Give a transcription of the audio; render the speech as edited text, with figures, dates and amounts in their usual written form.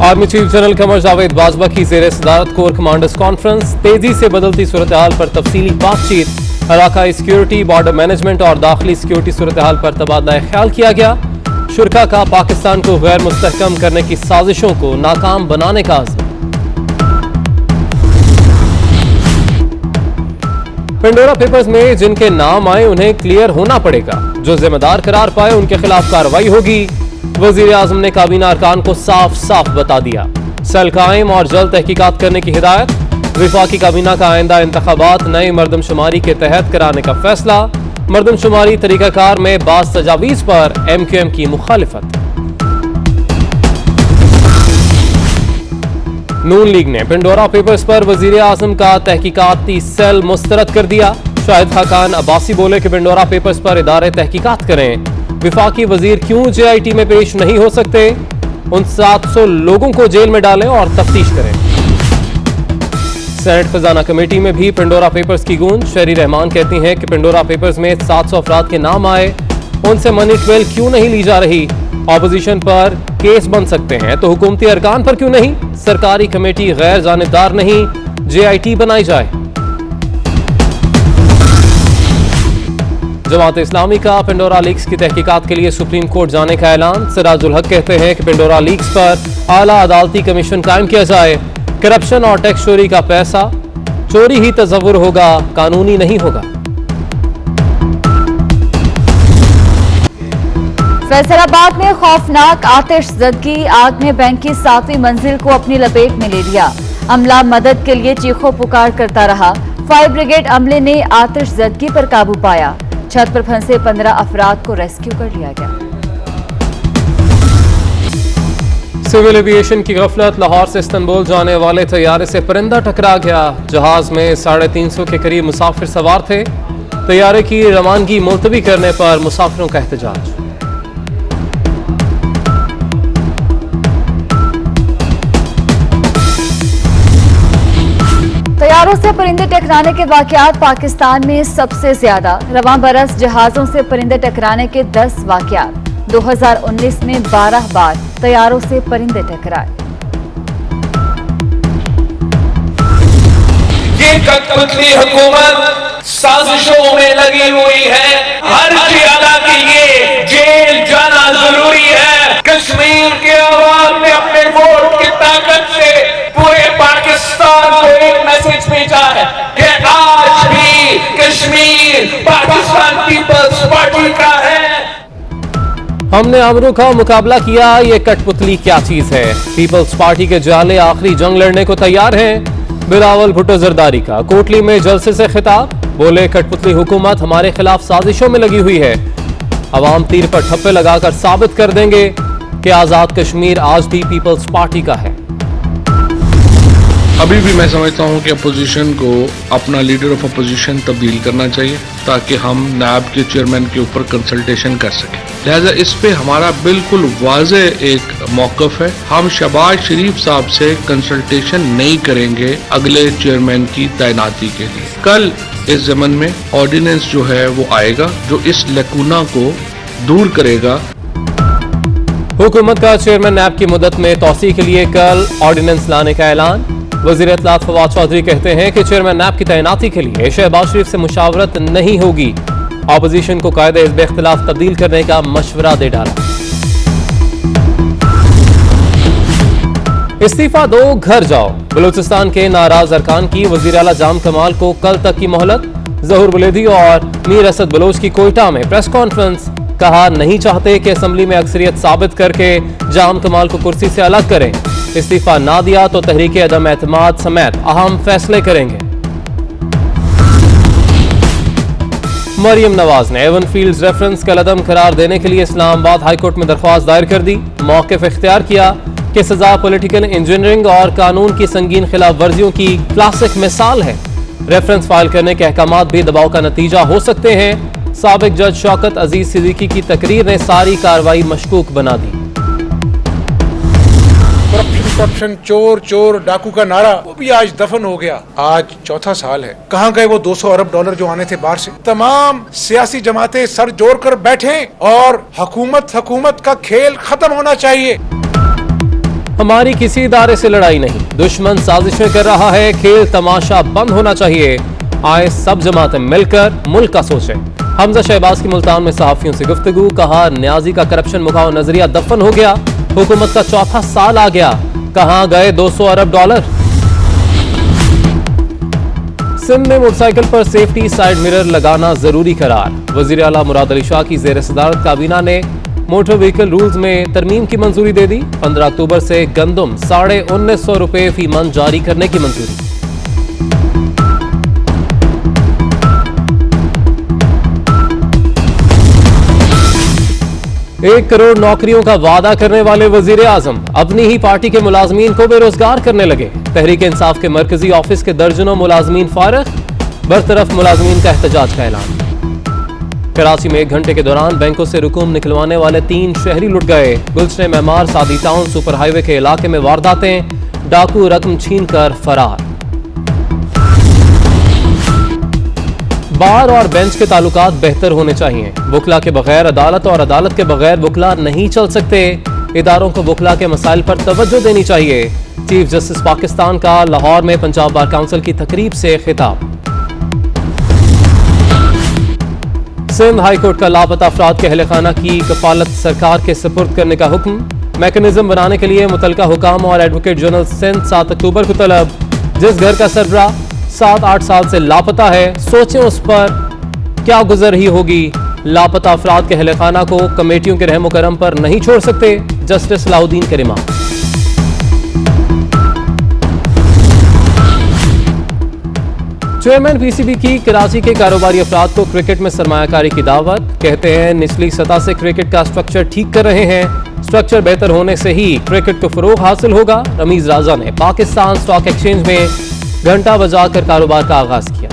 Army chief general Qamar Javed Bajwa की ज़ेर सदारत कोर कमांडर्स कॉन्फ्रेंस, तेजी से बदलती सूरत हाल पर तफसीली बातचीत, इलाकाई सिक्योरिटी, बॉर्डर मैनेजमेंट और दाखिली सिक्योरिटी सूरत हाल पर तबादला ख्याल किया गया। शुरका का पाकिस्तान को गैर मुस्तहकम करने की साजिशों को नाकाम बनाने का आज़म। पेंडोरा पेपर्स में जिनके नाम आए उन्हें क्लियर होना पड़ेगा, जो जिम्मेदार करार पाए उनके खिलाफ कार्रवाई होगी। वजीर आजम ने काबीना अरकान को साफ साफ बता दिया। सेल कायम और जल्द तहकीकात करने की हिदायत। विफाकी काबीना का आइंदा इंतखाबात नई मरदमशुमारी के तहत कराने का फैसला। मरदमशुमारी तरीकाकार में बाज़ तजावीज़ पर MQM की मुखालिफत। नून लीग ने पेंडोरा पेपर्स पर वजीर आजम का तहकीकाती सेल मुस्तरद कर दिया। शाहिद खाकान अब्बासी बोले कि पेंडोरा पेपर्स पर इदारे तहकीकात करें। विफाकी वजीर क्यों JIT में पेश नहीं हो सकते, उन 700 लोगों को जेल में डालें और तफ्तीश करें। सेनेट खजाना कमेटी में भी पेंडोरा पेपर्स की गूंज। शहरी रहमान कहती हैं कि पेंडोरा पेपर्स में 700 अफराद के नाम आए, उनसे मनी ट्रेल क्यों नहीं ली जा रही। ऑपोजिशन पर केस बन सकते हैं तो हुकूमती अरकान पर क्यों नहीं। सरकारी कमेटी गैर जानिबदार नहीं, JIT बनाई जाए। जमात इस्लामी का पेंडोरा लीक्स की तहकीकात के लिए सुप्रीम कोर्ट जाने का ऐलान। सिराजुल हक कहते हैं कि पेंडोरा लीक्स पर आला अदालती कमीशन कायम किया जाए। करप्शन और टैक्स चोरी का पैसा चोरी ही तस्वुर होगा, कानूनी नहीं होगा। फैसलाबाद में खौफनाक आतिशज़दगी, आग ने बैंक की 7वीं मंजिल को अपनी लपेट में ले लिया। अमला मदद के लिए चीखों पुकार करता रहा। फायर ब्रिगेड अमले ने आतिशज़दगी पर काबू पाया। छत पर फंसे 15 अफराद को रेस्क्यू कर लिया गया। सिविल एविएशन की गफलत, लाहौर से इस्तांबुल जाने वाले तैयारे से परिंदा टकरा गया। जहाज में 350 के करीब मुसाफिर सवार थे। तैयारे की रवानगी मुलतवी करने पर मुसाफिरों का एहतजाज। तैयारों से परिंदे टकराने के वाकयात पाकिस्तान में सबसे ज्यादा। रवां बरस जहाजों से परिंदे टकराने के 10 वाकयात। 2019 में 12 बार तैयारों से परिंदे टकराए। ये कठपुतली हुकूमत साजिशों में लगी हुई है। हर जिला के लिए जेल जाना जरूरी है। कश्मीर के अवाम ने अपने वोट की ताकत से पूरे पाकिस्तान को एक मैसेज भेजा है कि आज भी कश्मीर पाकिस्तान पीपल्स पार्टी का है। हमने आमरों का मुकाबला किया, ये कठपुतली क्या चीज है। पीपल्स पार्टी के जाले आखिरी जंग लड़ने को तैयार हैं। बिलावल भुट्टो जरदारी का कोटली में जलसे से खिताब, बोले कठपुतली हुकूमत हमारे खिलाफ साजिशों में लगी हुई है। अवाम तीर पर ठप्पे लगाकर साबित कर देंगे कि आजाद कश्मीर आज भी पीपल्स पार्टी का है। अभी भी मैं समझता हूं कि अपोजिशन को अपना लीडर ऑफ अपोजिशन तब्दील करना चाहिए ताकि हम नायब के चेयरमैन के ऊपर कंसल्टेशन कर सकें। लिहाजा इस पे हमारा बिल्कुल वाज़े एक मौक़िफ़ है। हम शहबाज शरीफ साहब से कंसल्टेशन नहीं करेंगे अगले चेयरमैन की तैनाती के लिए। कल इस ज़मन में ऑर्डिनेंस जो है वो आएगा जो इस लकूना को दूर करेगा। हुकूमत का चेयरमैन नैब की मुद्दत में तौसी के लिए कल ऑर्डिनेंस लाने का ऐलान। वज़ीर इत्तलात फवाद चौधरी कहते हैं कि चेयरमैन नैब की तैनाती के लिए शहबाज शरीफ से मुशावरत नहीं होगी। ऑपोजिशन को कायदे इस इख्तिलाफ तब्दील करने का मशवरा दे डाला। इस्तीफा दो घर जाओ, बलूचिस्तान के नाराज अरकान की वज़ीर आला जाम कमाल को कल तक की मोहलत। ज़हूर बुलेदी और मीर असद बलोच की कोयटा में प्रेस कॉन्फ्रेंस, कहा नहीं चाहते कि असम्बली में अक्सरियत साबित करके जाम कमाल को कुर्सी से अलग करें। इस्तीफा ना दिया तो तहरीक अदम एतमाद समेत अहम फैसले करेंगे। मरियम नवाज ने एवन फील्ड्स रेफरेंस कलअदम करार देने के लिए इस्लामाबाद हाईकोर्ट में दरख्वास्त दायर कर दी। मौक़िफ़ इख्तियार किया कि सजा पॉलिटिकल इंजीनियरिंग और कानून की संगीन खिलाफ वर्जियों की क्लासिक मिसाल है। रेफरेंस फाइल करने के अहकामात भी दबाव का नतीजा हो सकते हैं। साबिक जज शौकत अजीज सिद्दीकी की तकरीर ने सारी कार्रवाई मशकूक बना दी। करप्शन, चोर चोर डाकू का नारा वो भी आज दफन हो गया। आज चौथा साल है। कहाँ गए वो 200 अरब डॉलर जो आने थे बाहर से। तमाम सियासी जमातें सर जोड़कर बैठे और हुकूमत का खेल खत्म होना चाहिए। हमारी किसी इदारे से लड़ाई नहीं, दुश्मन साजिशें कर रहा है, खेल तमाशा बंद होना चाहिए। आए सब जमातें मिलकर मुल्क का सोचें। हमजा शहबाज की मुल्तान में सहाफियों से गुफ्तगू, कहा न्याजी का करप्शन मुकाओ नजरिया दफन हो गया, हुकूमत का चौथा साल आ गया, कहां गए 200 अरब डॉलर। सिंध में मोटरसाइकिल पर सेफ्टी साइड मिरर लगाना जरूरी करार, वजीर आला मुराद अली शाह की जेर सदारत काबीना ने मोटर व्हीकल रूल्स में तरमीम की मंजूरी दे दी। 15 अक्टूबर से गंदम 1950 रुपए फी मन जारी करने की मंजूरी। 1 करोड़ नौकरियों का वादा करने वाले वजीर आजम अपनी ही पार्टी के मुलाजमीन को बेरोजगार करने लगे। तहरीक इंसाफ के मरकजी ऑफिस के दर्जनों मुलाजमीन फारिग, बरतरफ मुलाजमीन का एहतजाज का ऐलान। कराची में 1 घंटे के दौरान बैंकों से रकूम निकलवाने वाले 3 शहरी लुट गए। गुलशन मेमार सादी टाउन सुपर हाईवे के इलाके में वारदातें, डाकू रकम छीनकर फरार। बार और बेंच के ताल्लुकात बेहतर होने चाहिए, वकला के बगैर अदालत और अदालत के बगैर वकला नहीं चल सकते। इदारों को वकला के मसाइल पर तवज्जो देनी चाहिए। चीफ जस्टिस पाकिस्तान का लाहौर में पंजाब बार काउंसिल की तकरीब से खिताब। सिंध हाई कोर्ट का लापता अफराद के अहले खाना की कफालत सरकार के सुपुर्द करने का हुक्म। मैकेनिज्म बनाने के लिए मुतलका हुकाम और एडवोकेट जनरल सिंध 7 अक्टूबर को तलब। जिस घर का सरबरा 7-8 साल से लापता है, सोचें उस पर क्या गुजर रही होगी। लापता अफराद के अहले खाना को कमेटियों के रहम करम पर नहीं छोड़ सकते, जस्टिस सलाहुद्दीन करीमा। चेयरमैन पीसीबी की कराची के कारोबारी अफराद को क्रिकेट में सरमायाकारी की दावत। कहते हैं निचली सतह से क्रिकेट का स्ट्रक्चर ठीक कर रहे हैं, स्ट्रक्चर बेहतर होने से ही क्रिकेट को फरोग हासिल होगा। रमीज राजा ने पाकिस्तान स्टॉक एक्सचेंज में घंटा बजाकर कारोबार का आगाज किया।